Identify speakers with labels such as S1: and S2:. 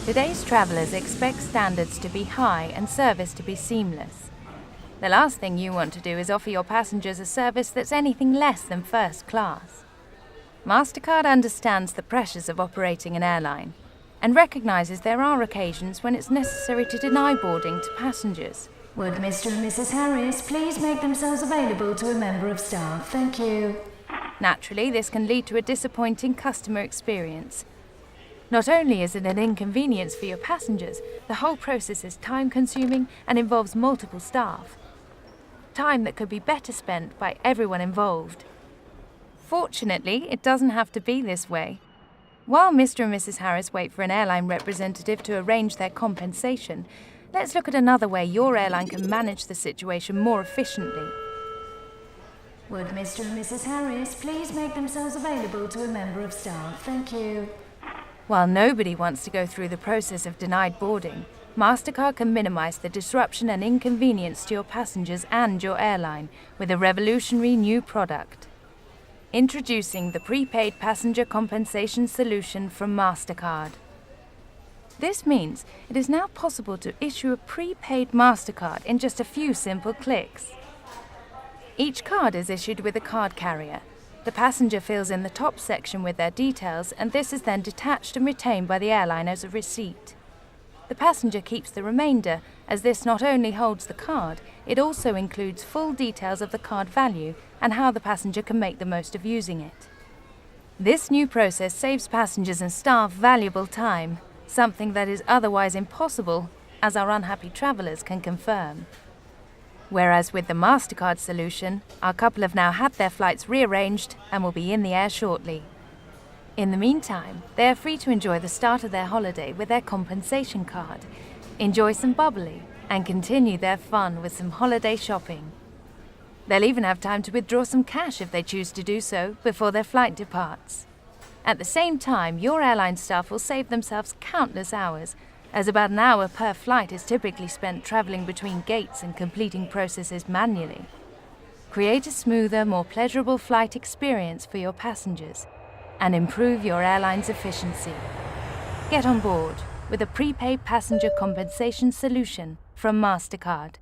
S1: Today's travelers expect standards to be high and service to be seamless. The last thing you want to do is offer your passengers a service that's anything less than first class. MasterCard understands the pressures of operating an airline and recognizes there are occasions when it's necessary to deny boarding to passengers.
S2: Would Mr. and Mrs. Harris please make themselves available to a member of staff? Thank you.
S1: Naturally, this can lead to a disappointing customer experience. Not only is it an inconvenience for your passengers, the whole process is time-consuming and involves multiple staff. Time that could be better spent by everyone involved. Fortunately, it doesn't have to be this way. While Mr. and Mrs. Harris wait for an airline representative to arrange their compensation, let's look at another way your airline can manage the situation more efficiently.
S2: Would Mr. and Mrs. Harris please make themselves available to a member of staff? Thank you.
S1: While nobody wants to go through the process of denied boarding, MasterCard can minimize the disruption and inconvenience to your passengers and your airline with a revolutionary new product. Introducing the Prepaid Passenger Compensation Solution from MasterCard. This means it is now possible to issue a prepaid MasterCard in just a few simple clicks. Each card is issued with a card carrier. The passenger fills in the top section with their details, and this is then detached and retained by the airline as a receipt. The passenger keeps the remainder, as this not only holds the card, it also includes full details of the card value and how the passenger can make the most of using it. This new process saves passengers and staff valuable time, something that is otherwise impossible, as our unhappy travelers can confirm. Whereas with the MasterCard solution, our couple have now had their flights rearranged and will be in the air shortly. In the meantime, they are free to enjoy the start of their holiday with their compensation card, enjoy some bubbly, and continue their fun with some holiday shopping. They'll even have time to withdraw some cash if they choose to do so before their flight departs. At the same time, your airline staff will save themselves countless hours, as about an hour per flight is typically spent traveling between gates and completing processes manually. Create a smoother, more pleasurable flight experience for your passengers and improve your airline's efficiency. Get on board with a prepaid passenger compensation solution from MasterCard.